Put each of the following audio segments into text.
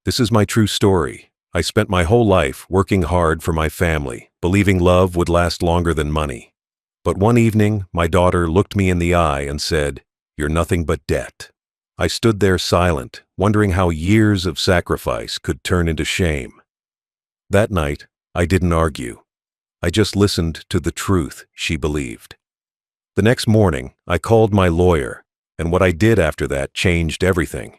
This is my true story. I spent my whole life working hard for my family, believing love would last longer than money. But one evening, my daughter looked me in the eye and said, "You're nothing but debt." I stood there silent, wondering how years of sacrifice could turn into shame. That night, I didn't argue. I just listened to the truth she believed. The next morning, I called my lawyer, and what I did after that changed everything.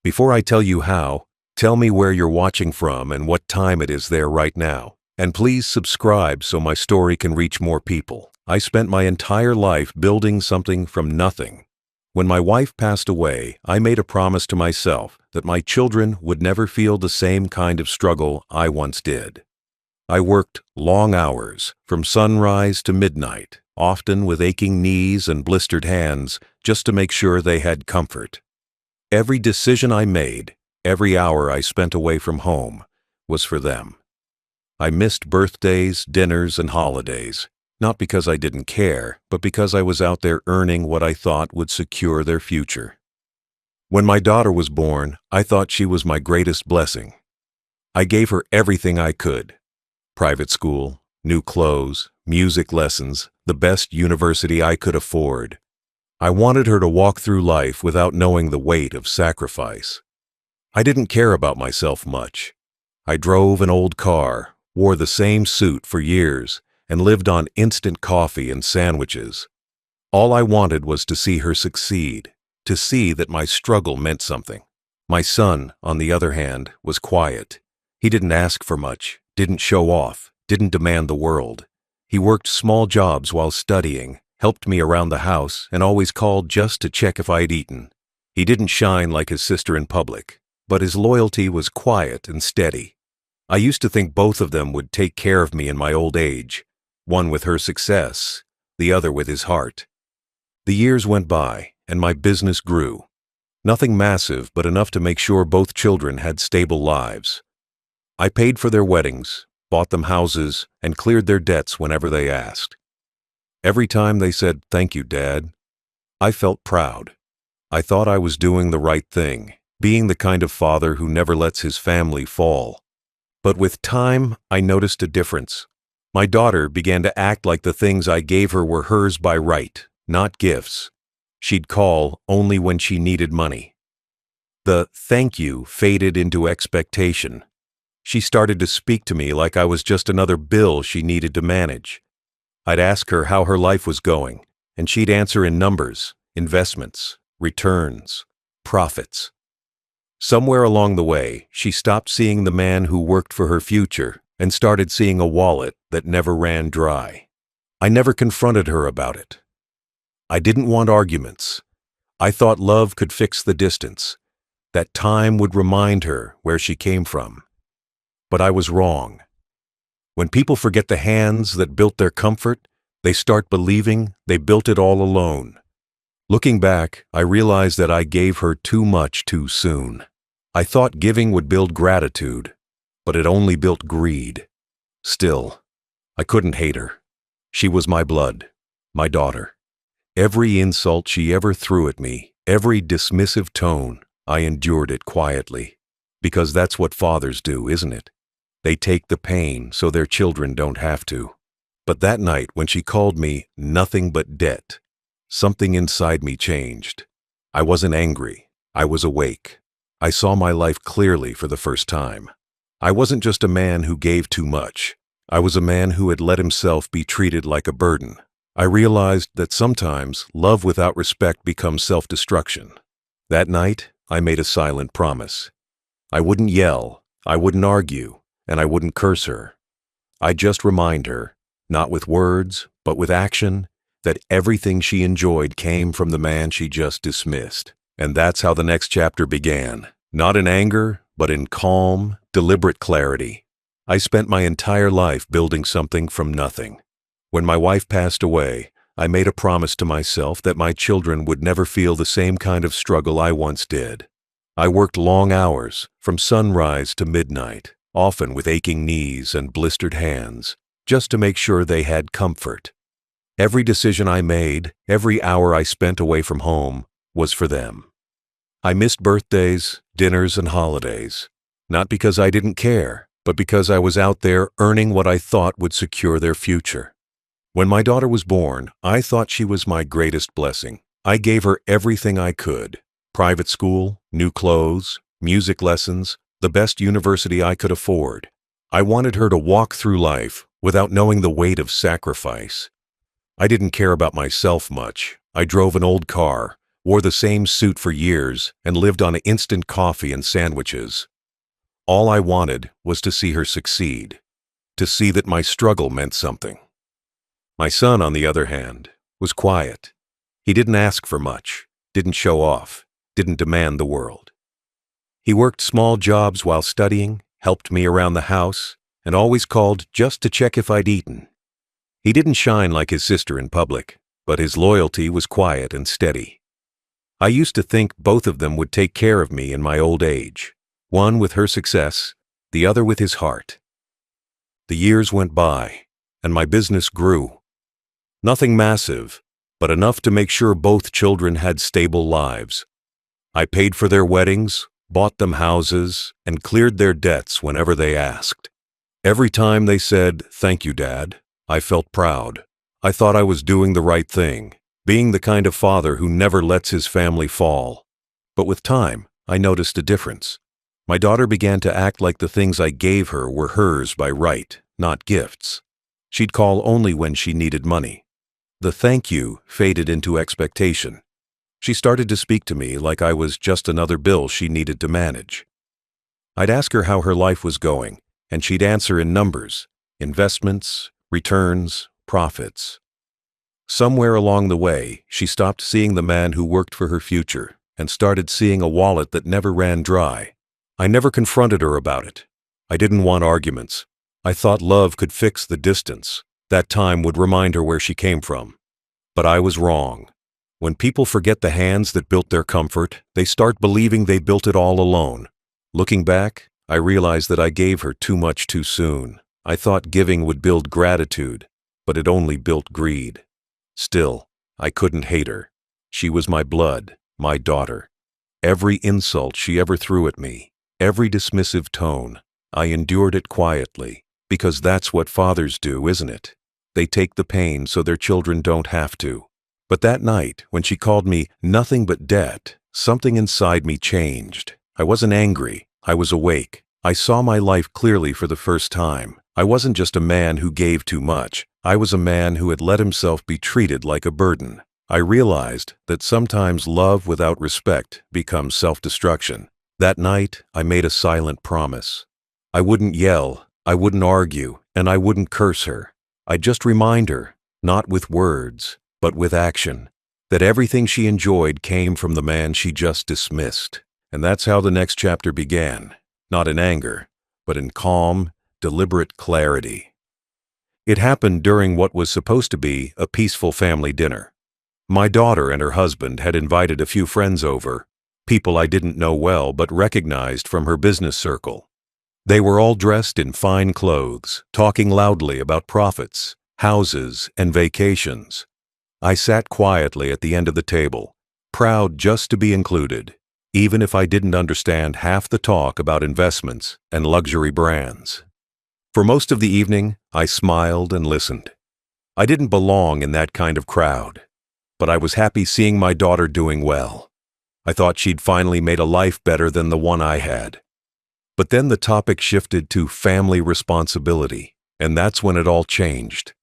Before I tell you how, tell me where you're watching from and what time it is there right now. And please subscribe so my story can reach more people. I spent my entire life building something from nothing. When my wife passed away, I made a promise to myself that my children would never feel the same kind of struggle I once did. I worked long hours, from sunrise to midnight, often with aching knees and blistered hands, just to make sure they had comfort. Every decision I made, every hour I spent away from home, was for them. I missed birthdays, dinners, and holidays, not because I didn't care, but because I was out there earning what I thought would secure their future. When my daughter was born, I thought she was my greatest blessing. I gave her everything I could: private school, new clothes, music lessons, the best university I could afford. I wanted her to walk through life without knowing the weight of sacrifice. I didn't care about myself much. I drove an old car, wore the same suit for years, and lived on instant coffee and sandwiches. All I wanted was to see her succeed, to see that my struggle meant something. My son, on the other hand, was quiet. He didn't ask for much, didn't show off, didn't demand the world. He worked small jobs while studying, helped me around the house, and always called just to check if I'd eaten. He didn't shine like his sister in public, but his loyalty was quiet and steady. I used to think both of them would take care of me in my old age, one with her success, the other with his heart. The years went by, and my business grew. Nothing massive, but enough to make sure both children had stable lives. I paid for their weddings, bought them houses, and cleared their debts whenever they asked. Every time they said, "Thank you, Dad," I felt proud. I thought I was doing the right thing, being the kind of father who never lets his family fall. But with time, I noticed a difference. My daughter began to act like the things I gave her were hers by right, not gifts. She'd call only when she needed money. The "thank you" faded into expectation. She started to speak to me like I was just another bill she needed to manage. I'd ask her how her life was going, and she'd answer in numbers, investments, returns, profits. Somewhere along the way, she stopped seeing the man who worked for her future and started seeing a wallet that never ran dry. I never confronted her about it. I didn't want arguments. I thought love could fix the distance, that time would remind her where she came from. But I was wrong. When people forget the hands that built their comfort, they start believing they built it all alone. Looking back, I realized that I gave her too much too soon. I thought giving would build gratitude, but it only built greed. Still, I couldn't hate her. She was my blood, my daughter. Every insult she ever threw at me, every dismissive tone, I endured it quietly. Because that's what fathers do, isn't it? They take the pain so their children don't have to. But that night when she called me nothing but debt, something inside me changed. I wasn't angry. I was awake. I saw my life clearly for the first time. I wasn't just a man who gave too much. I was a man who had let himself be treated like a burden. I realized that sometimes love without respect becomes self-destruction. That night, I made a silent promise. I wouldn't yell, I wouldn't argue, and I wouldn't curse her. I'd just remind her, not with words, but with action, that everything she enjoyed came from the man she just dismissed. And that's how the next chapter began. Not in anger, but in calm, deliberate clarity. I spent my entire life building something from nothing. When my wife passed away, I made a promise to myself that my children would never feel the same kind of struggle I once did. I worked long hours, from sunrise to midnight, often with aching knees and blistered hands, just to make sure they had comfort. Every decision I made, every hour I spent away from home, was for them. I missed birthdays, dinners, and holidays, Not because I didn't care, but because I was out there earning what I thought would secure their future. When my daughter was born, I thought she was my greatest blessing. I gave her everything I could: private school, new clothes, music lessons, the best university I could afford. I wanted her to walk through life without knowing the weight of sacrifice. I didn't care about myself much. I drove an old car, wore the same suit for years, and lived on instant coffee and sandwiches. All I wanted was to see her succeed, to see that my struggle meant something. My son, on the other hand, was quiet. He didn't ask for much, didn't show off, didn't demand the world. He worked small jobs while studying, helped me around the house, and always called just to check if I'd eaten. He didn't shine like his sister in public, but his loyalty was quiet and steady. I used to think both of them would take care of me in my old age, one with her success, the other with his heart. The years went by, and my business grew. Nothing massive, but enough to make sure both children had stable lives. I paid for their weddings, bought them houses, and cleared their debts whenever they asked. Every time they said, "Thank you, Dad," I felt proud. I thought I was doing the right thing, being the kind of father who never lets his family fall. But with time, I noticed a difference. My daughter began to act like the things I gave her were hers by right, not gifts. She'd call only when she needed money. The thank you faded into expectation. She started to speak to me like I was just another bill she needed to manage. I'd ask her how her life was going, and she'd answer in numbers: investments, returns, profits. Somewhere along the way, she stopped seeing the man who worked for her future and started seeing a wallet that never ran dry. I never confronted her about it. I didn't want arguments. I thought love could fix the distance. That time would remind her where she came from. But I was wrong. When people forget the hands that built their comfort, they start believing they built it all alone. Looking back, I realized that I gave her too much too soon. I thought giving would build gratitude, but it only built greed. Still, I couldn't hate her. She was my blood, my daughter. Every insult she ever threw at me, every dismissive tone, I endured it quietly, because that's what fathers do, isn't it? They take the pain so their children don't have to. But that night, when she called me nothing but debt, something inside me changed. I wasn't angry. I was awake. I saw my life clearly for the first time. I wasn't just a man who gave too much. I was a man who had let himself be treated like a burden. I realized that sometimes love without respect becomes self-destruction. That night, I made a silent promise. I wouldn't yell, I wouldn't argue, and I wouldn't curse her. I'd just remind her, not with words, but with action, that everything she enjoyed came from the man she just dismissed. And that's how the next chapter began, not in anger, but in calm, deliberate clarity. It happened during what was supposed to be a peaceful family dinner. My daughter and her husband had invited a few friends over, people I didn't know well but recognized from her business circle. They were all dressed in fine clothes, talking loudly about profits, houses, and vacations. I sat quietly at the end of the table, proud just to be included, even if I didn't understand half the talk about investments and luxury brands. For most of the evening, I smiled and listened. I didn't belong in that kind of crowd, but I was happy seeing my daughter doing well. I thought she'd finally made a life better than the one I had. But then the topic shifted to family responsibility, and that's when it all changed.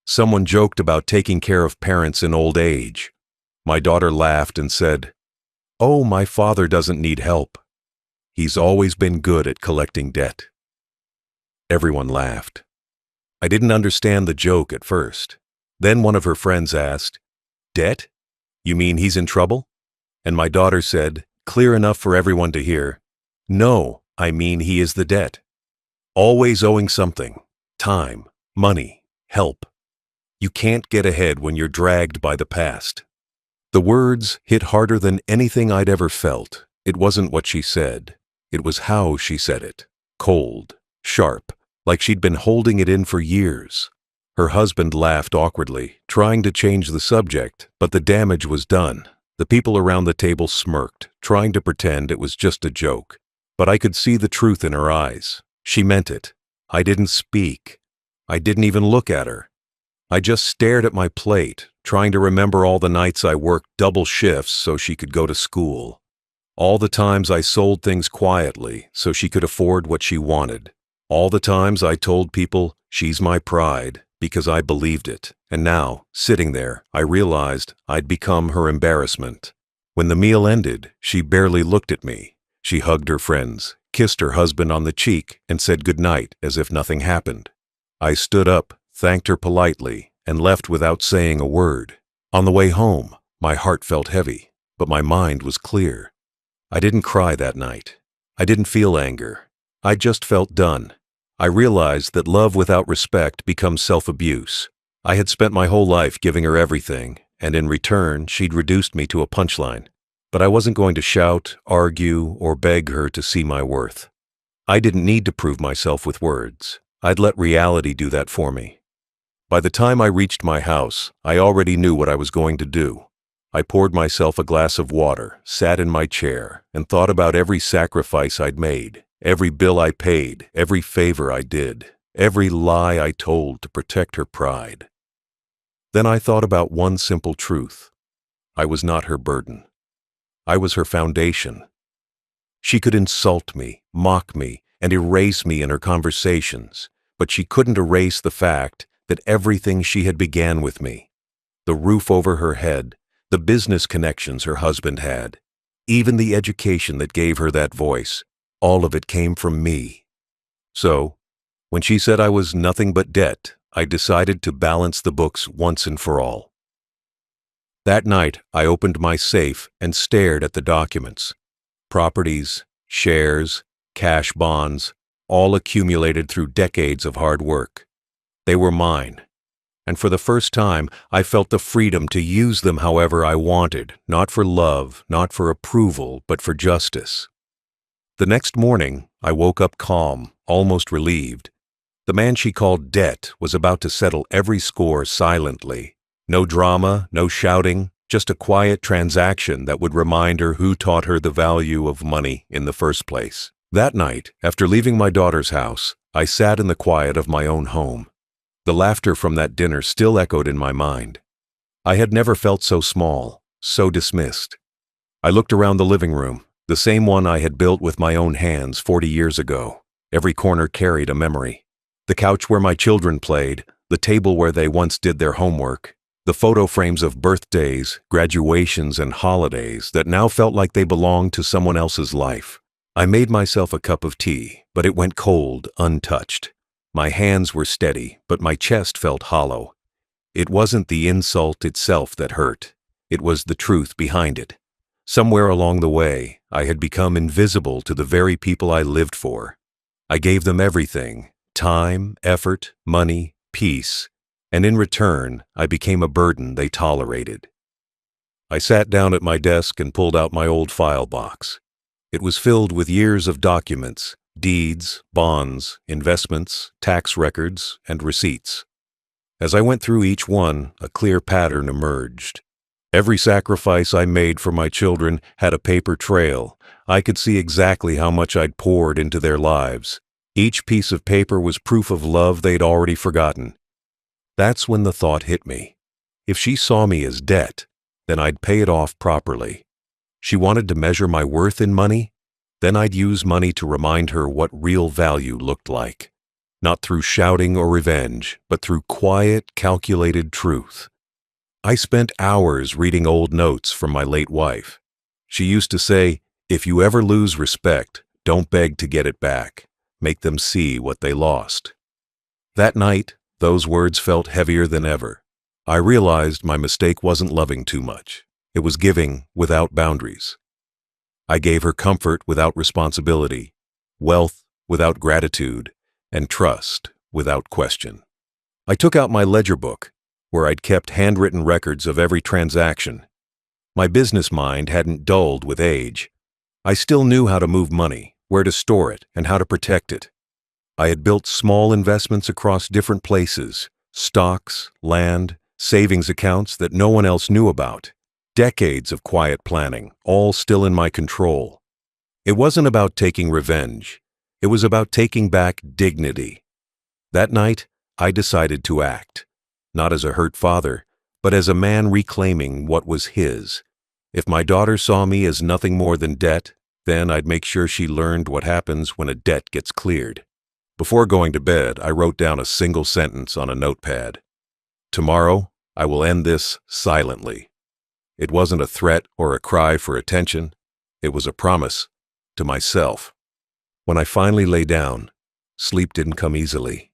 Someone joked about taking care of parents in old age. My daughter laughed and said, "Oh, my father doesn't need help. He's always been good at collecting debt." Everyone laughed. I didn't understand the joke at first. Then one of her friends asked, "Debt? You mean he's in trouble?" And my daughter said, clear enough for everyone to hear, "No, I mean he is the debt. Always owing something, time, money, help. You can't get ahead when you're dragged by the past." The words hit harder than anything I'd ever felt. It wasn't what she said. It was how she said it. Cold, sharp, like she'd been holding it in for years. Her husband laughed awkwardly, trying to change the subject, but the damage was done. The people around the table smirked, trying to pretend it was just a joke. but I could see the truth in her eyes. She meant it. I didn't speak. I didn't even look at her. I just stared at my plate, trying to remember all the nights I worked double shifts so she could go to school. All the times I sold things quietly so she could afford what she wanted. All the times I told people, she's my pride, because I believed it. And now, sitting there, I realized I'd become her embarrassment. When the meal ended, she barely looked at me. She hugged her friends, kissed her husband on the cheek, and said goodnight as if nothing happened. I stood up, thanked her politely, and left without saying a word. On the way home, my heart felt heavy, but my mind was clear. I didn't cry that night. I didn't feel anger. I just felt done. I realized that love without respect becomes self-abuse. I had spent my whole life giving her everything, and in return, she'd reduced me to a punchline. But I wasn't going to shout, argue, or beg her to see my worth. I didn't need to prove myself with words. I'd let reality do that for me. By the time I reached my house, I already knew what I was going to do. I poured myself a glass of water, sat in my chair, and thought about every sacrifice I'd made, every bill I paid, every favor I did, every lie I told to protect her pride. Then I thought about one simple truth. I was not her burden. I was her foundation. She could insult me, mock me, and erase me in her conversations, but she couldn't erase the fact that everything she had began with me. The roof over her head, the business connections her husband had, even the education that gave her that voice, all of it came from me. So, when she said I was nothing but debt, I decided to balance the books once and for all. That night, I opened my safe and stared at the documents. Properties, shares, cash bonds, all accumulated through decades of hard work. They were mine. And for the first time, I felt the freedom to use them however I wanted, not for love, not for approval, but for justice. The next morning, I woke up calm, almost relieved. The man she called Debt was about to settle every score silently. No drama, no shouting, just a quiet transaction that would remind her who taught her the value of money in the first place. That night, after leaving my daughter's house, I sat in the quiet of my own home. The laughter from that dinner still echoed in my mind. I had never felt so small, so dismissed. I looked around the living room, the same one I had built with my own hands 40 years ago. Every corner carried a memory. The couch where my children played, the table where they once did their homework, the photo frames of birthdays, graduations, and holidays that now felt like they belonged to someone else's life. I made myself a cup of tea, but it went cold, untouched. My hands were steady, but my chest felt hollow. It wasn't the insult itself that hurt. It was the truth behind it. Somewhere along the way, I had become invisible to the very people I lived for. I gave them everything: time, effort, money, peace, and in return, I became a burden they tolerated. I sat down at my desk and pulled out my old file box. It was filled with years of documents, deeds, bonds, investments, tax records, and receipts. As I went through each one, a clear pattern emerged. Every sacrifice I made for my children had a paper trail. I could see exactly how much I'd poured into their lives. Each piece of paper was proof of love they'd already forgotten. That's when the thought hit me. If she saw me as debt, then I'd pay it off properly. She wanted to measure my worth in money? Then I'd use money to remind her what real value looked like. Not through shouting or revenge, but through quiet, calculated truth. I spent hours reading old notes from my late wife. She used to say, "If you ever lose respect, don't beg to get it back. Make them see what they lost." That night, those words felt heavier than ever. I realized my mistake wasn't loving too much. It was giving without boundaries. I gave her comfort without responsibility, wealth without gratitude, and trust without question. I took out my ledger book, where I'd kept handwritten records of every transaction. My business mind hadn't dulled with age. I still knew how to move money, where to store it, and how to protect it. I had built small investments across different places, stocks, land, savings accounts that no one else knew about. Decades of quiet planning, all still in my control. It wasn't about taking revenge. It was about taking back dignity. That night, I decided to act, not as a hurt father, but as a man reclaiming what was his. If my daughter saw me as nothing more than debt, then I'd make sure she learned what happens when a debt gets cleared. Before going to bed, I wrote down a single sentence on a notepad. Tomorrow, I will end this silently. It wasn't a threat or a cry for attention. It was a promise to myself. When I finally lay down, sleep didn't come easily.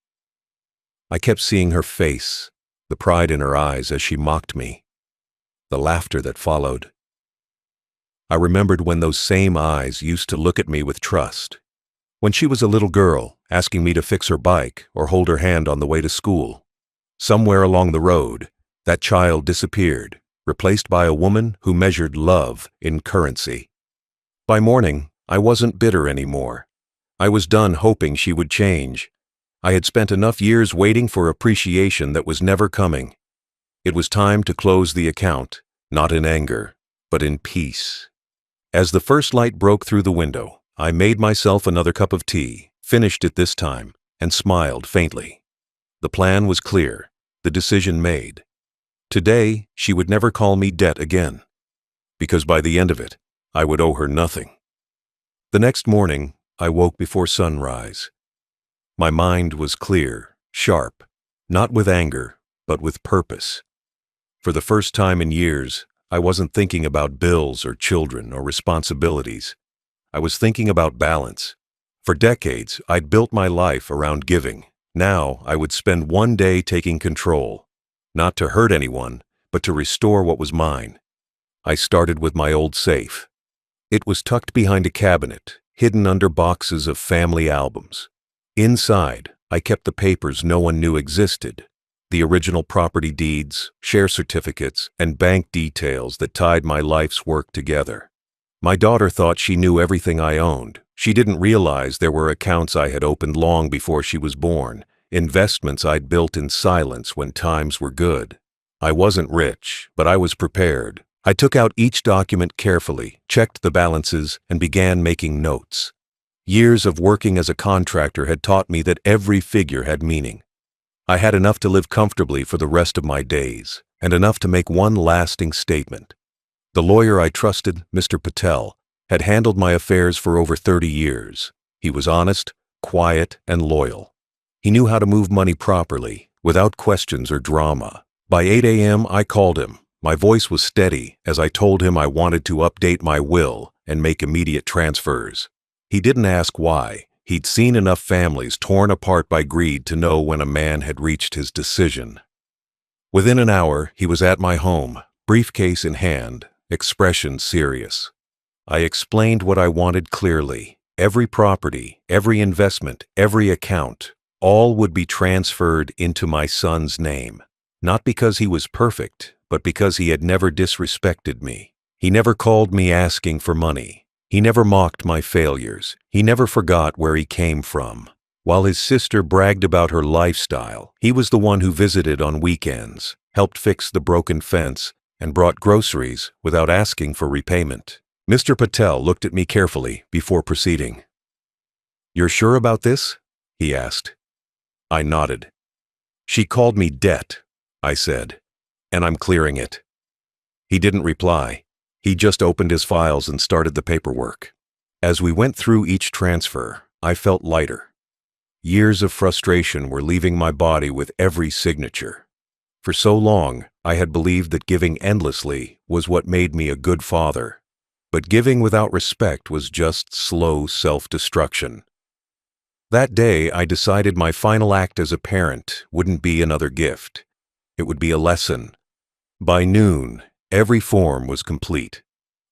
I kept seeing her face, the pride in her eyes as she mocked me, the laughter that followed. I remembered when those same eyes used to look at me with trust. When she was a little girl, asking me to fix her bike or hold her hand on the way to school. Somewhere along the road, that child disappeared, replaced by a woman who measured love in currency. By morning, I wasn't bitter anymore. I was done hoping she would change. I had spent enough years waiting for appreciation that was never coming. It was time to close the account, not in anger, but in peace. As the first light broke through the window, I made myself another cup of tea, finished it this time, and smiled faintly. The plan was clear, the decision made. Today, she would never call me debt again, because by the end of it, I would owe her nothing. The next morning, I woke before sunrise. My mind was clear, sharp, not with anger, but with purpose. For the first time in years, I wasn't thinking about bills or children or responsibilities. I was thinking about balance. For decades, I'd built my life around giving. Now, I would spend one day taking control, not to hurt anyone, but to restore what was mine. I started with my old safe. It was tucked behind a cabinet, hidden under boxes of family albums. Inside, I kept the papers no one knew existed, the original property deeds, share certificates, and bank details that tied my life's work together. My daughter thought she knew everything I owned. She didn't realize there were accounts I had opened long before she was born, investments I'd built in silence when times were good. I wasn't rich, but I was prepared. I took out each document carefully, checked the balances, and began making notes. Years of working as a contractor had taught me that every figure had meaning. I had enough to live comfortably for the rest of my days, and enough to make one lasting statement. The lawyer I trusted, Mr. Patel, had handled my affairs for over 30 years. He was honest, quiet, and loyal. He knew how to move money properly, without questions or drama. By 8 a.m., I called him. My voice was steady as I told him I wanted to update my will and make immediate transfers. He didn't ask why. He'd seen enough families torn apart by greed to know when a man had reached his decision. Within an hour, he was at my home, briefcase in hand, expression serious. I explained what I wanted clearly. Every property, every investment, every account, all would be transferred into my son's name. Not because he was perfect, but because he had never disrespected me. He never called me asking for money. He never mocked my failures. He never forgot where he came from. While his sister bragged about her lifestyle, he was the one who visited on weekends, helped fix the broken fence, and brought groceries without asking for repayment. Mr. Patel looked at me carefully before proceeding. "You're sure about this?" he asked. I nodded. "She called me debt," I said, "and I'm clearing it." He didn't reply. He just opened his files and started the paperwork. As we went through each transfer, I felt lighter. Years of frustration were leaving my body with every signature. For so long, I had believed that giving endlessly was what made me a good father. But giving without respect was just slow self-destruction. That day, I decided my final act as a parent wouldn't be another gift. It would be a lesson. By noon, every form was complete.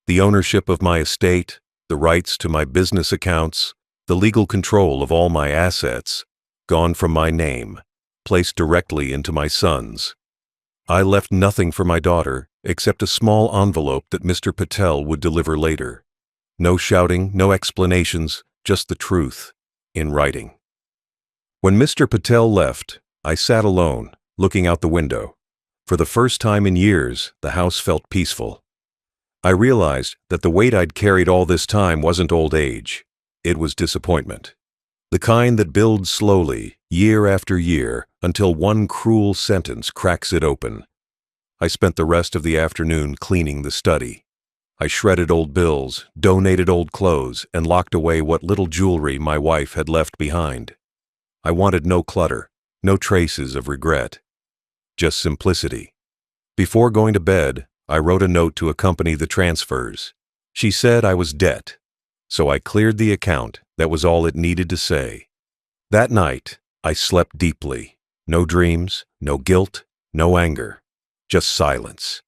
The ownership of my estate, the rights to my business accounts, the legal control of all my assets, gone from my name, placed directly into my son's. I left nothing for my daughter except a small envelope that Mr. Patel would deliver later. No shouting, no explanations, just the truth, in writing. When Mr. Patel left, I sat alone, looking out the window. For the first time in years, the house felt peaceful. I realized that the weight I'd carried all this time wasn't old age. It was disappointment. The kind that builds slowly, year after year, until one cruel sentence cracks it open. I spent the rest of the afternoon cleaning the study. I shredded old bills, donated old clothes, and locked away what little jewelry my wife had left behind. I wanted no clutter, no traces of regret, just simplicity. Before going to bed, I wrote a note to accompany the transfers. She said I was debt, so I cleared the account. That was all it needed to say. That night, I slept deeply. No dreams, no guilt, no anger, just silence.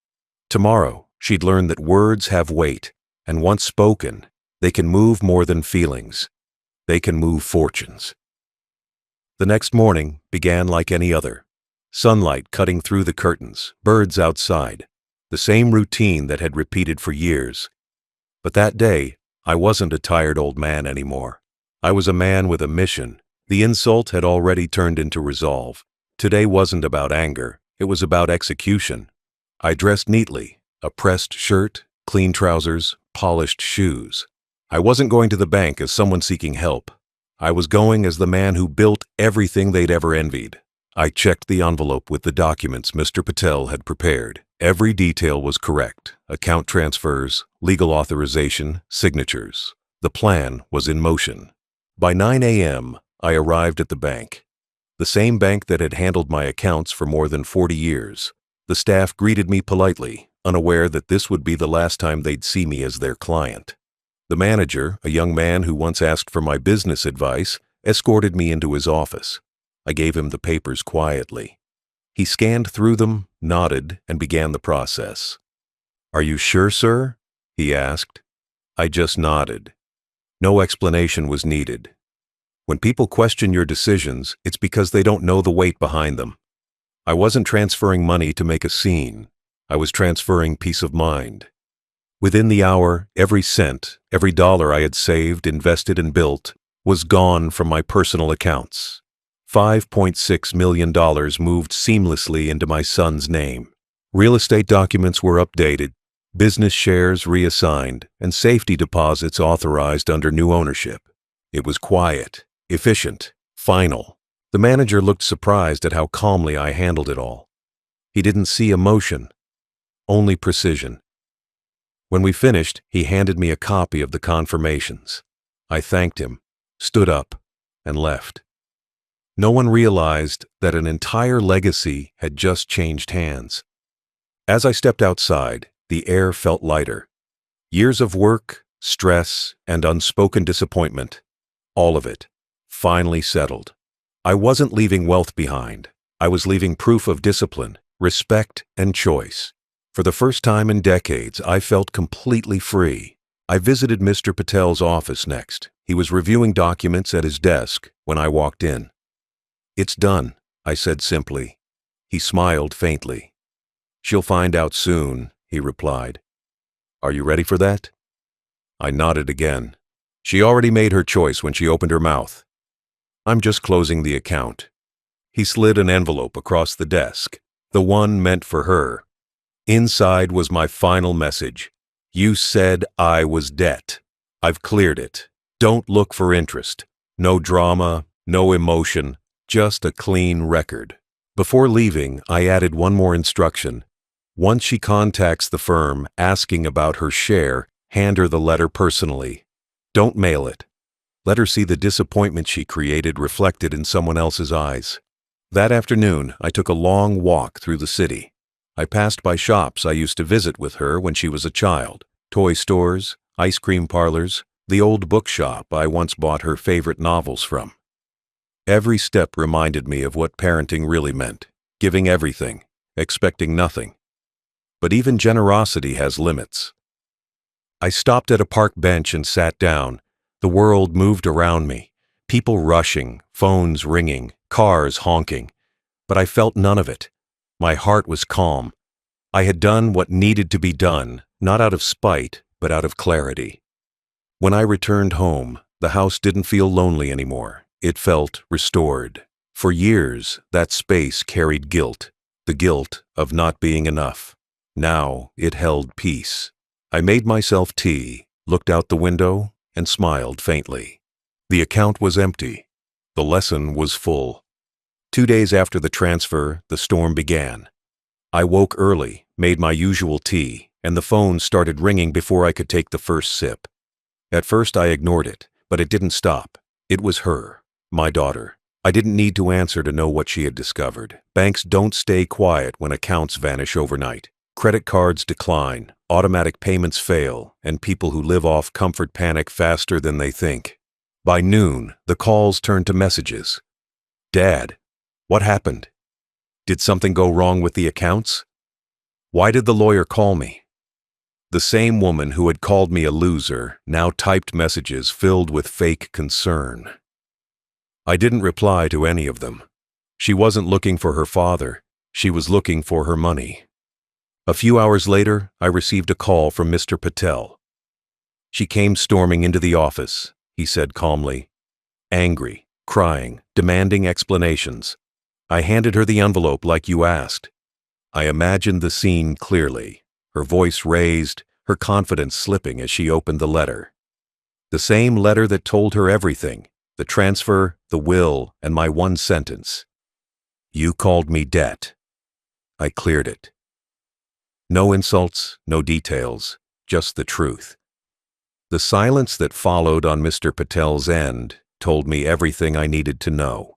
Tomorrow, she'd learn that words have weight, and once spoken, they can move more than feelings. They can move fortunes. The next morning began like any other. Sunlight cutting through the curtains, birds outside, the same routine that had repeated for years. But that day, I wasn't a tired old man anymore. I was a man with a mission. The insult had already turned into resolve. Today wasn't about anger, it was about execution. I dressed neatly, a pressed shirt, clean trousers, polished shoes. I wasn't going to the bank as someone seeking help. I was going as the man who built everything they'd ever envied. I checked the envelope with the documents Mr. Patel had prepared. Every detail was correct. Account transfers, legal authorization, signatures. The plan was in motion. By 9 a.m., I arrived at the bank. The same bank that had handled my accounts for more than 40 years. The staff greeted me politely, unaware that this would be the last time they'd see me as their client. The manager, a young man who once asked for my business advice, escorted me into his office. I gave him the papers quietly. He scanned through them, nodded, and began the process. "Are you sure, sir?" he asked. I just nodded. No explanation was needed. When people question your decisions, it's because they don't know the weight behind them. I wasn't transferring money to make a scene. I was transferring peace of mind. Within the hour, every cent, every dollar I had saved, invested, and built was gone from my personal accounts. $5.6 million moved seamlessly into my son's name. Real estate documents were updated, business shares reassigned, and safety deposits authorized under new ownership. It was quiet, efficient, final. The manager looked surprised at how calmly I handled it all. He didn't see emotion, only precision. When we finished, he handed me a copy of the confirmations. I thanked him, stood up, and left. No one realized that an entire legacy had just changed hands. As I stepped outside, the air felt lighter. Years of work, stress, and unspoken disappointment, all of it, finally settled. I wasn't leaving wealth behind. I was leaving proof of discipline, respect, and choice. For the first time in decades, I felt completely free. I visited Mr. Patel's office next. He was reviewing documents at his desk when I walked in. "It's done," I said simply. He smiled faintly. "She'll find out soon," he replied. "Are you ready for that?" I nodded again. She already made her choice when she opened her mouth. "I'm just closing the account." He slid an envelope across the desk, the one meant for her. Inside was my final message. "You said I was debt. I've cleared it. Don't look for interest. No drama, no emotion, just a clean record." Before leaving, I added one more instruction. Once she contacts the firm asking about her share, hand her the letter personally. Don't mail it. Let her see the disappointment she created reflected in someone else's eyes. That afternoon, I took a long walk through the city. I passed by shops I used to visit with her when she was a child. Toy stores, ice cream parlors, the old bookshop I once bought her favorite novels from. Every step reminded me of what parenting really meant, giving everything, expecting nothing. But even generosity has limits. I stopped at a park bench and sat down. The world moved around me, people rushing, phones ringing, cars honking. But I felt none of it. My heart was calm. I had done what needed to be done, not out of spite, but out of clarity. When I returned home, the house didn't feel lonely anymore. It felt restored. For years, that space carried guilt, the guilt of not being enough. Now it held peace. I made myself tea, looked out the window, and smiled faintly. The account was empty. The lesson was full. 2 days after the transfer, the storm began. I woke early, made my usual tea, and the phone started ringing before I could take the first sip. At first I ignored it, but it didn't stop. It was her, my daughter. I didn't need to answer to know what she had discovered. Banks don't stay quiet when accounts vanish overnight. Credit cards decline, automatic payments fail, and people who live off comfort panic faster than they think. By noon, the calls turned to messages. Dad, what happened? Did something go wrong with the accounts? Why did the lawyer call me? The same woman who had called me a loser now typed messages filled with fake concern. I didn't reply to any of them. She wasn't looking for her father. She was looking for her money. A few hours later, I received a call from Mr. Patel. She came storming into the office, he said calmly. Angry, crying, demanding explanations. I handed her the envelope like you asked. I imagined the scene clearly, her voice raised, her confidence slipping as she opened the letter. The same letter that told her everything, the transfer, the will, and my one sentence. You called me debt. I cleared it. No insults, no details, just the truth. The silence that followed on Mr. Patel's end told me everything I needed to know.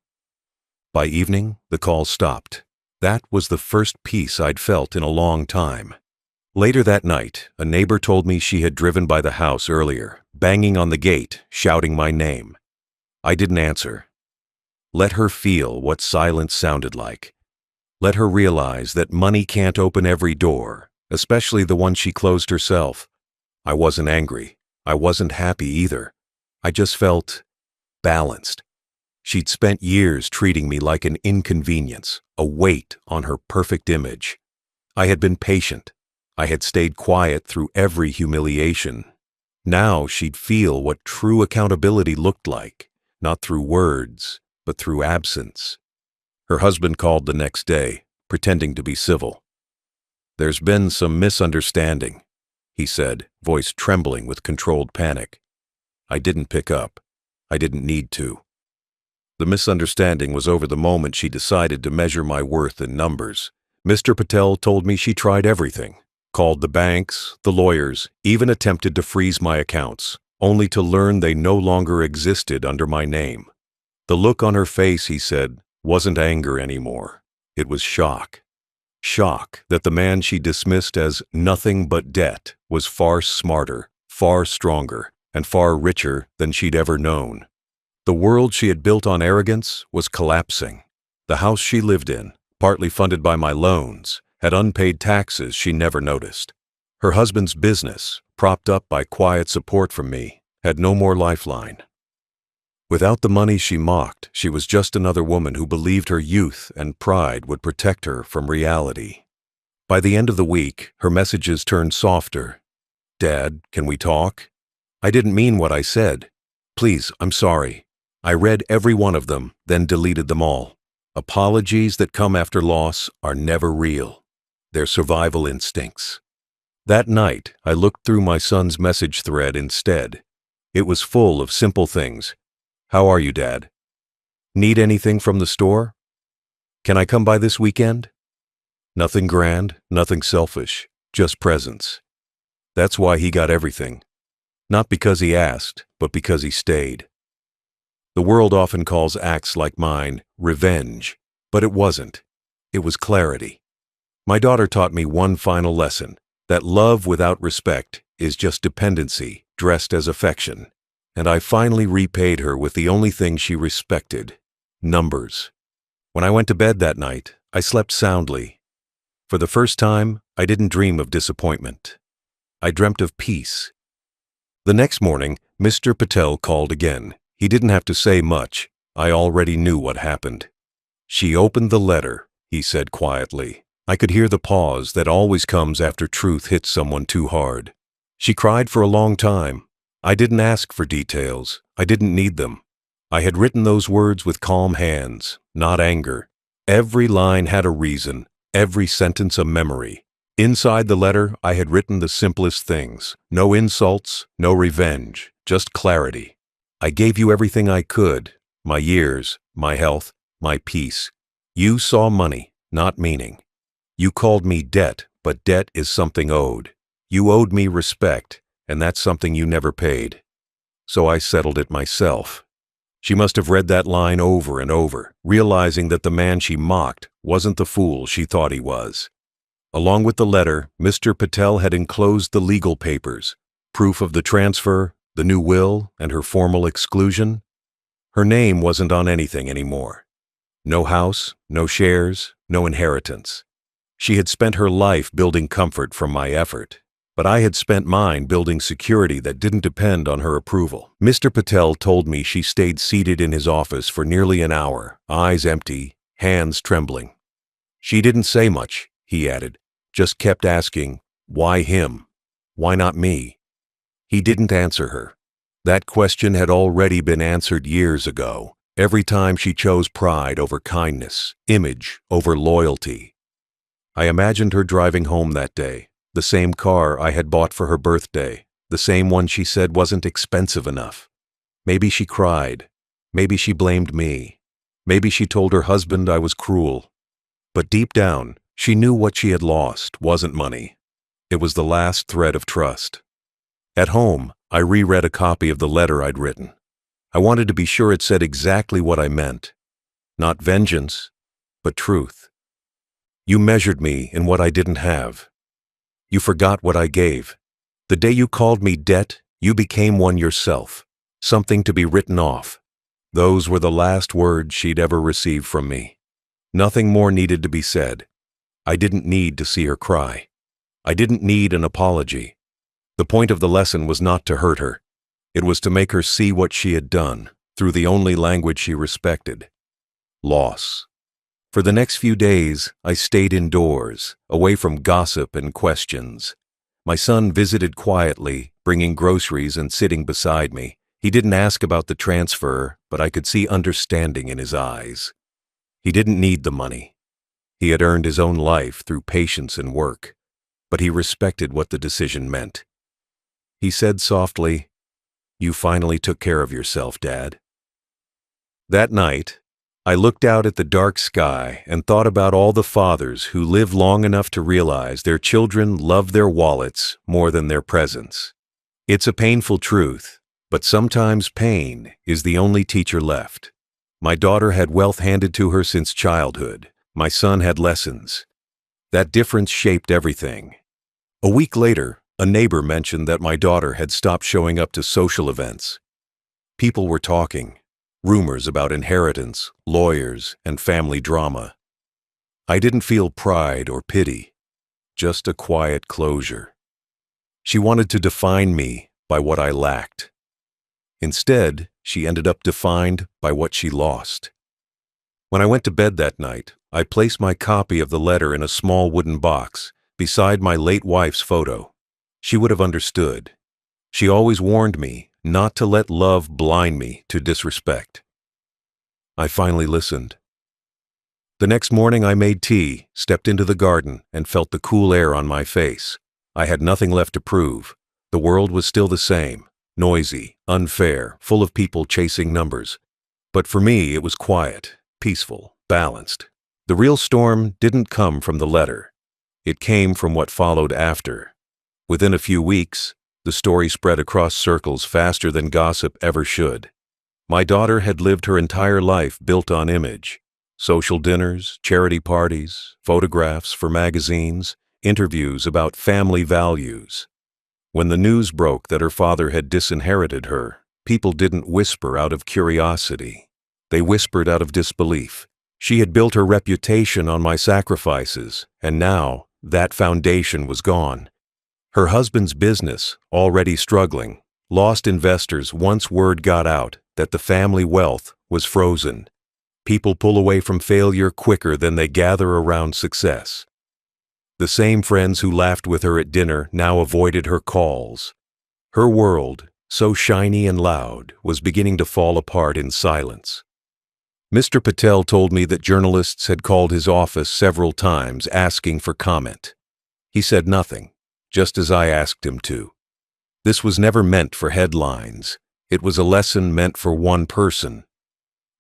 By evening, the call stopped. That was the first peace I'd felt in a long time. Later that night, a neighbor told me she had driven by the house earlier, banging on the gate, shouting my name. I didn't answer. Let her feel what silence sounded like. Let her realize that money can't open every door, especially the one she closed herself. I wasn't angry. I wasn't happy either. I just felt balanced. She'd spent years treating me like an inconvenience, a weight on her perfect image. I had been patient. I had stayed quiet through every humiliation. Now she'd feel what true accountability looked like, not through words, but through absence. Her husband called the next day, pretending to be civil. There's been some misunderstanding, he said, voice trembling with controlled panic. I didn't pick up. I didn't need to. The misunderstanding was over the moment she decided to measure my worth in numbers. Mr. Patel told me she tried everything, called the banks, the lawyers, even attempted to freeze my accounts, only to learn they no longer existed under my name. The look on her face, he said, wasn't anger anymore. It was shock. Shock that the man she dismissed as nothing but debt was far smarter, far stronger, and far richer than she'd ever known. The world she had built on arrogance was collapsing. The house she lived in, partly funded by my loans, had unpaid taxes she never noticed. Her husband's business, propped up by quiet support from me, had no more lifeline. Without the money she mocked, she was just another woman who believed her youth and pride would protect her from reality. By the end of the week, her messages turned softer. Dad, can we talk? I didn't mean what I said. Please, I'm sorry. I read every one of them, then deleted them all. Apologies that come after loss are never real. They're survival instincts. That night, I looked through my son's message thread instead. It was full of simple things. How are you, Dad? Need anything from the store? Can I come by this weekend? Nothing grand, nothing selfish, just presence. That's why he got everything. Not because he asked, but because he stayed. The world often calls acts like mine revenge, but it wasn't. It was clarity. My daughter taught me one final lesson, that love without respect is just dependency dressed as affection. And I finally repaid her with the only thing she respected, numbers. When I went to bed that night, I slept soundly. For the first time, I didn't dream of disappointment. I dreamt of peace. The next morning, Mr. Patel called again. He didn't have to say much. I already knew what happened. She opened the letter, he said quietly. I could hear the pause that always comes after truth hits someone too hard. She cried for a long time. I didn't ask for details. I didn't need them. I had written those words with calm hands, not anger. Every line had a reason, every sentence a memory. Inside the letter, I had written the simplest things. No insults, no revenge, just clarity. I gave you everything I could, my years, my health, my peace. You saw money, not meaning. You called me debt, but debt is something owed. You owed me respect, and that's something you never paid. So I settled it myself. She must have read that line over and over, realizing that the man she mocked wasn't the fool she thought he was. Along with the letter, Mr. Patel had enclosed the legal papers, proof of the transfer, the new will, and her formal exclusion. Her name wasn't on anything anymore. No house, no shares, no inheritance. She had spent her life building comfort from my effort, but I had spent mine building security that didn't depend on her approval. Mr. Patel told me she stayed seated in his office for nearly an hour, eyes empty, hands trembling. She didn't say much, he added, just kept asking, why him? Why not me? He didn't answer her. That question had already been answered years ago, every time she chose pride over kindness, image over loyalty. I imagined her driving home that day, the same car I had bought for her birthday, the same one she said wasn't expensive enough. Maybe she cried. Maybe she blamed me. Maybe she told her husband I was cruel. But deep down, she knew what she had lost wasn't money. It was the last thread of trust. At home, I reread a copy of the letter I'd written. I wanted to be sure it said exactly what I meant. Not vengeance, but truth. You measured me in what I didn't have. You forgot what I gave. The day you called me debt, you became one yourself, something to be written off. Those were the last words she'd ever receive from me. Nothing more needed to be said. I didn't need to see her cry. I didn't need an apology. The point of the lesson was not to hurt her. It was to make her see what she had done, through the only language she respected: loss. For the next few days, I stayed indoors, away from gossip and questions. My son visited quietly, bringing groceries and sitting beside me. He didn't ask about the transfer, but I could see understanding in his eyes. He didn't need the money. He had earned his own life through patience and work, but he respected what the decision meant. He said softly, "You finally took care of yourself, Dad." That night, I looked out at the dark sky and thought about all the fathers who live long enough to realize their children love their wallets more than their presents. It's a painful truth, but sometimes pain is the only teacher left. My daughter had wealth handed to her since childhood. My son had lessons. That difference shaped everything. A week later, a neighbor mentioned that my daughter had stopped showing up to social events. People were talking. Rumors about inheritance, lawyers, and family drama. I didn't feel pride or pity, just a quiet closure. She wanted to define me by what I lacked. Instead, she ended up defined by what she lost. When I went to bed that night, I placed my copy of the letter in a small wooden box beside my late wife's photo. She would have understood. She always warned me not to let love blind me to disrespect. I finally listened. The next morning I made tea, stepped into the garden, and felt the cool air on my face. I had nothing left to prove. The world was still the same, noisy, unfair, full of people chasing numbers. But for me, it was quiet, peaceful, balanced. The real storm didn't come from the letter. It came from what followed after. Within a few weeks, the story spread across circles faster than gossip ever should. My daughter had lived her entire life built on image. Social dinners, charity parties, photographs for magazines, interviews about family values. When the news broke that her father had disinherited her, people didn't whisper out of curiosity. They whispered out of disbelief. She had built her reputation on my sacrifices, and now that foundation was gone. Her husband's business, already struggling, lost investors once word got out that the family wealth was frozen. People pull away from failure quicker than they gather around success. The same friends who laughed with her at dinner now avoided her calls. Her world, so shiny and loud, was beginning to fall apart in silence. Mr. Patel told me that journalists had called his office several times asking for comment. He said nothing, just as I asked him to. This was never meant for headlines. It was a lesson meant for one person.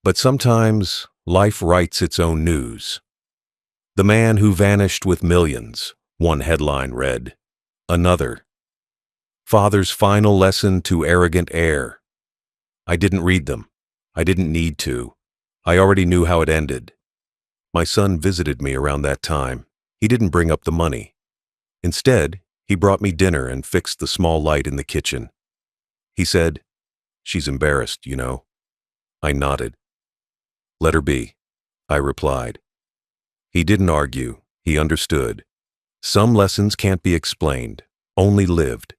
But sometimes life writes its own news. The man who vanished with millions, one headline read. Another. Father's final lesson to arrogant heir. I didn't read them. I didn't need to. I already knew how it ended. My son visited me around that time. He didn't bring up the money. Instead, he brought me dinner and fixed the small light in the kitchen. He said, "She's embarrassed, you know." I nodded. "Let her be," I replied. He didn't argue. He understood. Some lessons can't be explained, only lived.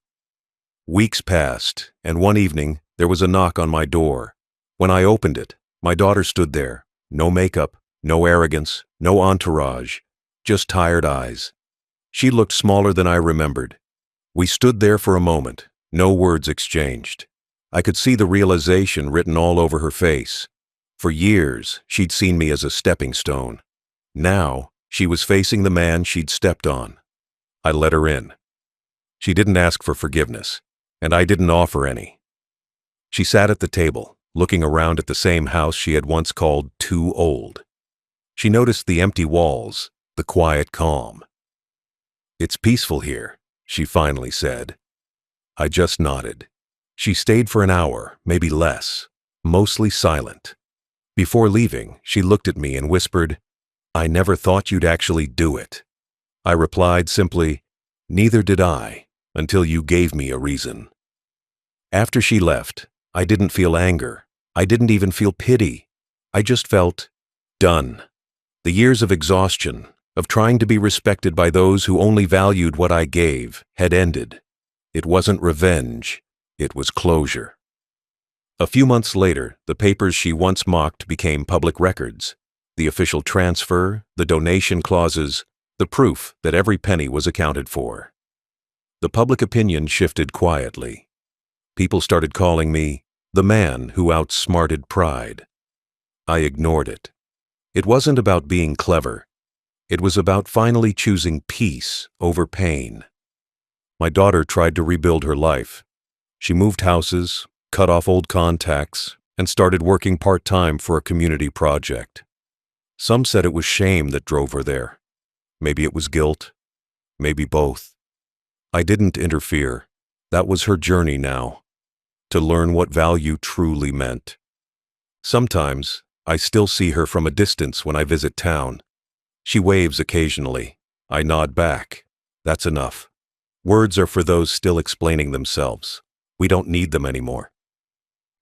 Weeks passed, and one evening, there was a knock on my door. When I opened it, my daughter stood there. No makeup, no arrogance, no entourage, just tired eyes. She looked smaller than I remembered. We stood there for a moment, no words exchanged. I could see the realization written all over her face. For years, she'd seen me as a stepping stone. Now, she was facing the man she'd stepped on. I let her in. She didn't ask for forgiveness, and I didn't offer any. She sat at the table, looking around at the same house she had once called too old. She noticed the empty walls, the quiet calm. "It's peaceful here," she finally said. I just nodded. She stayed for an hour, maybe less, mostly silent. Before leaving, she looked at me and whispered, "I never thought you'd actually do it." I replied simply, "Neither did I, until you gave me a reason." After she left, I didn't feel anger. I didn't even feel pity. I just felt done. The years of exhaustion, of trying to be respected by those who only valued what I gave, had ended. It wasn't revenge. It was closure. A few months later, the papers she once mocked became public records. The official transfer, the donation clauses, the proof that every penny was accounted for. The public opinion shifted quietly. People started calling me the man who outsmarted pride. I ignored it. It wasn't about being clever. It was about finally choosing peace over pain. My daughter tried to rebuild her life. She moved houses, cut off old contacts, and started working part-time for a community project. Some said it was shame that drove her there. Maybe it was guilt. Maybe both. I didn't interfere. That was her journey now, to learn what value truly meant. Sometimes, I still see her from a distance when I visit town. She waves occasionally. I nod back. That's enough. Words are for those still explaining themselves. We don't need them anymore.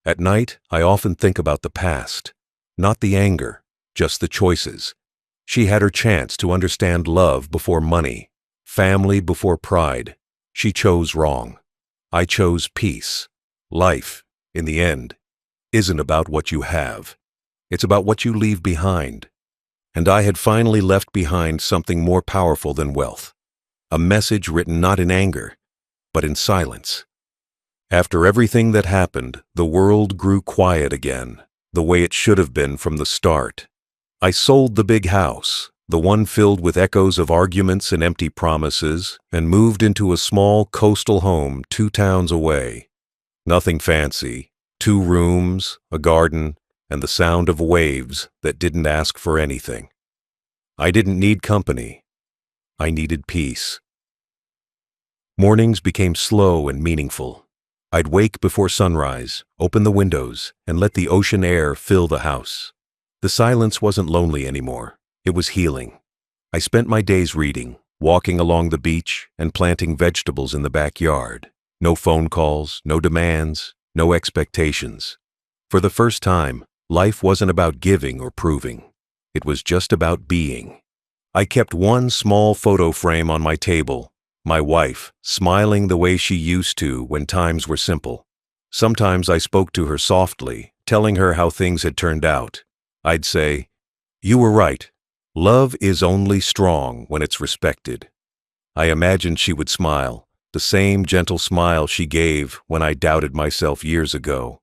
At night, I often think about the past. Not the anger, just the choices. She had her chance to understand love before money, family before pride. She chose wrong. I chose peace. Life, in the end, isn't about what you have. It's about what you leave behind. And I had finally left behind something more powerful than wealth. A message written not in anger, but in silence. After everything that happened, the world grew quiet again, the way it should have been from the start. I sold the big house, the one filled with echoes of arguments and empty promises, and moved into a small coastal home 2 towns away. Nothing fancy, 2 rooms, a garden, and the sound of waves that didn't ask for anything. I didn't need company. I needed peace. Mornings became slow and meaningful. I'd wake before sunrise, open the windows, and let the ocean air fill the house. The silence wasn't lonely anymore. It was healing. I spent my days reading, walking along the beach, and planting vegetables in the backyard. No phone calls, no demands, no expectations. For the first time, life wasn't about giving or proving. It was just about being. I kept one small photo frame on my table, my wife, smiling the way she used to when times were simple. Sometimes I spoke to her softly, telling her how things had turned out. I'd say, "You were right. Love is only strong when it's respected." I imagined she would smile, the same gentle smile she gave when I doubted myself years ago.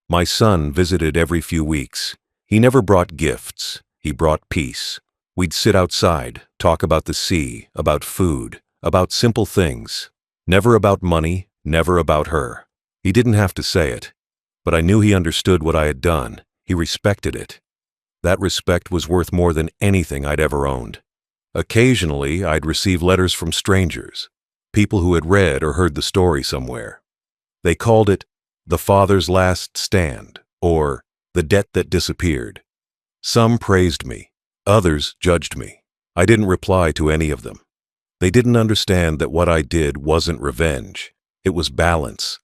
My son visited every few weeks. He never brought gifts. He brought peace. We'd sit outside, talk about the sea, about food, about simple things. Never about money, never about her. He didn't have to say it, but I knew he understood what I had done. He respected it. That respect was worth more than anything I'd ever owned. Occasionally, I'd receive letters from strangers, people who had read or heard the story somewhere. They called it the father's last stand, or the debt that disappeared. Some praised me, others judged me. I didn't reply to any of them. They didn't understand that what I did wasn't revenge. It was balance.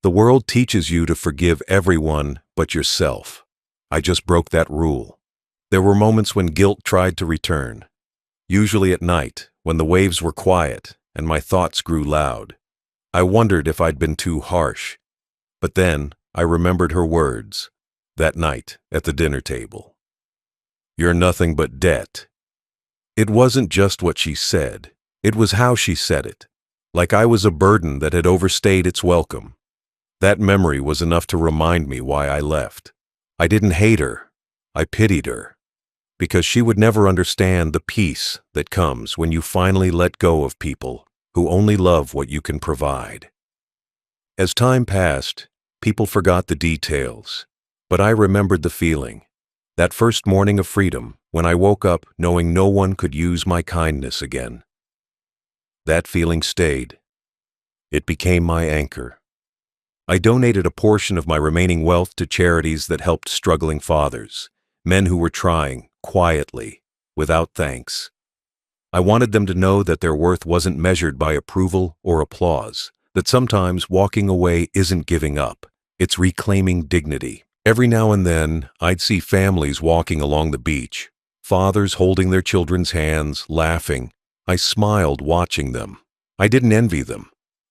The world teaches you to forgive everyone but yourself. I just broke that rule. There were moments when guilt tried to return. Usually at night, when the waves were quiet and my thoughts grew loud. I wondered if I'd been too harsh. But then I remembered her words, that night at the dinner table. "You're nothing but debt." It wasn't just what she said. It was how she said it, like I was a burden that had overstayed its welcome. That memory was enough to remind me why I left. I didn't hate her. I pitied her. Because she would never understand the peace that comes when you finally let go of people who only love what you can provide. As time passed, people forgot the details, but I remembered the feeling. That first morning of freedom, when I woke up knowing no one could use my kindness again. That feeling stayed. It became my anchor. I donated a portion of my remaining wealth to charities that helped struggling fathers, men who were trying, quietly, without thanks. I wanted them to know that their worth wasn't measured by approval or applause, that sometimes walking away isn't giving up, it's reclaiming dignity. Every now and then, I'd see families walking along the beach, fathers holding their children's hands, laughing. I smiled watching them. I didn't envy them.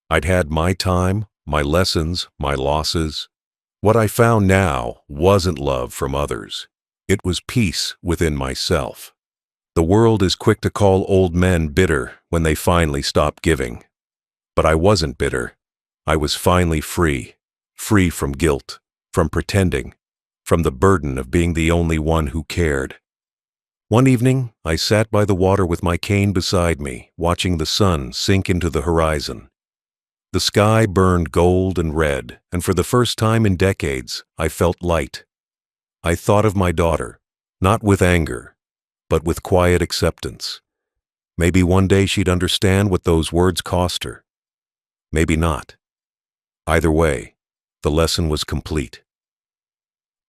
I'd had my time, my lessons, my losses. What I found now wasn't love from others. It was peace within myself. The world is quick to call old men bitter when they finally stop giving. But I wasn't bitter. I was finally free. Free from guilt, from pretending, from the burden of being the only one who cared. One evening, I sat by the water with my cane beside me, watching the sun sink into the horizon. The sky burned gold and red, and for the first time in decades, I felt light. I thought of my daughter, not with anger, but with quiet acceptance. Maybe one day she'd understand what those words cost her. Maybe not. Either way, the lesson was complete.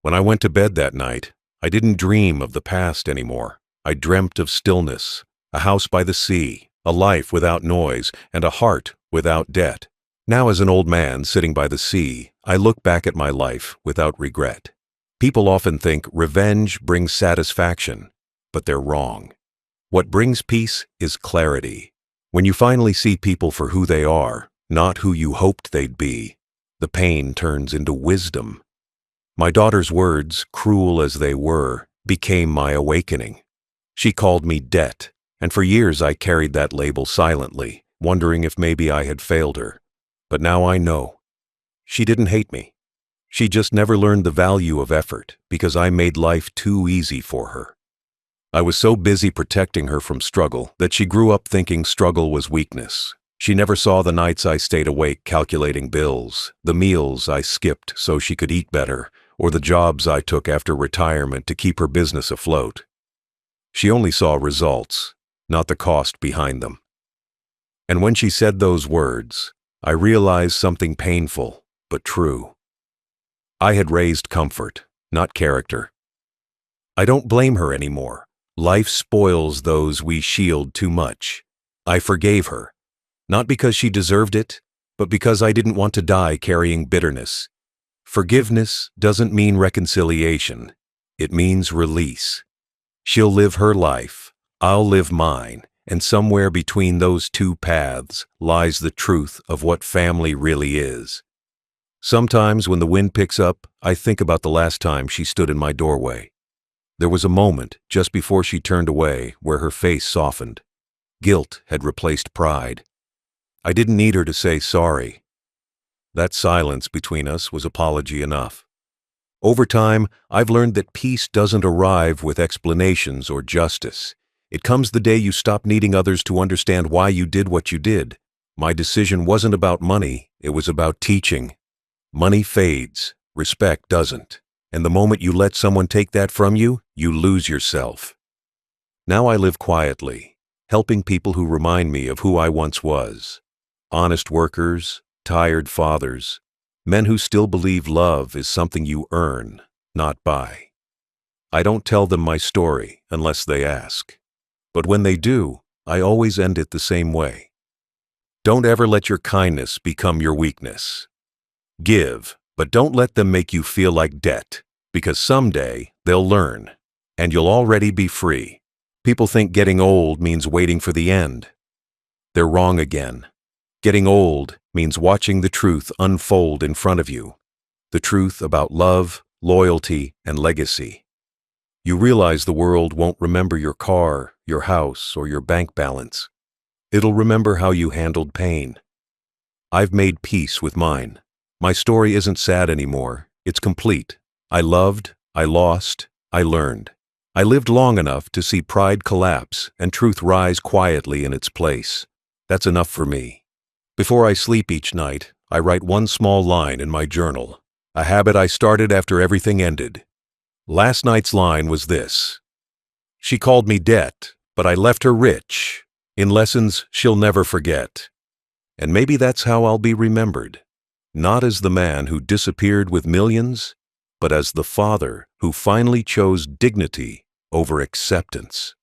When I went to bed that night, I didn't dream of the past anymore. I dreamt of stillness, a house by the sea, a life without noise, and a heart without debt. Now, as an old man sitting by the sea, I look back at my life without regret. People often think revenge brings satisfaction, but they're wrong. What brings peace is clarity. When you finally see people for who they are, not who you hoped they'd be, the pain turns into wisdom. My daughter's words, cruel as they were, became my awakening. She called me debt, and for years I carried that label silently, wondering if maybe I had failed her. But now I know. She didn't hate me. She just never learned the value of effort because I made life too easy for her. I was so busy protecting her from struggle that she grew up thinking struggle was weakness. She never saw the nights I stayed awake calculating bills, the meals I skipped so she could eat better, or the jobs I took after retirement to keep her business afloat. She only saw results, not the cost behind them. And when she said those words, I realized something painful, but true. I had raised comfort, not character. I don't blame her anymore. Life spoils those we shield too much. I forgave her, not because she deserved it, but because I didn't want to die carrying bitterness. Forgiveness doesn't mean reconciliation. It means release. She'll live her life, I'll live mine, and somewhere between those two paths lies the truth of what family really is. Sometimes when the wind picks up, I think about the last time she stood in my doorway. There was a moment just before she turned away where her face softened. Guilt had replaced pride. I didn't need her to say sorry. That silence between us was apology enough. Over time, I've learned that peace doesn't arrive with explanations or justice. It comes the day you stop needing others to understand why you did what you did. My decision wasn't about money, it was about teaching. Money fades, respect doesn't. And the moment you let someone take that from you, you lose yourself. Now I live quietly, helping people who remind me of who I once was. Honest workers, tired fathers, men who still believe love is something you earn, not buy. I don't tell them my story unless they ask. But when they do, I always end it the same way. Don't ever let your kindness become your weakness. Give, but don't let them make you feel like debt, because someday they'll learn, and you'll already be free. People think getting old means waiting for the end. They're wrong again. Getting old means watching the truth unfold in front of you. The truth about love, loyalty, and legacy. You realize the world won't remember your car, your house, or your bank balance. It'll remember how you handled pain. I've made peace with mine. My story isn't sad anymore. It's complete. I loved, I lost, I learned. I lived long enough to see pride collapse and truth rise quietly in its place. That's enough for me. Before I sleep each night, I write one small line in my journal, a habit I started after everything ended. Last night's line was this: "She called me debt, but I left her rich, in lessons she'll never forget." And maybe that's how I'll be remembered. Not as the man who disappeared with millions, but as the father who finally chose dignity over acceptance.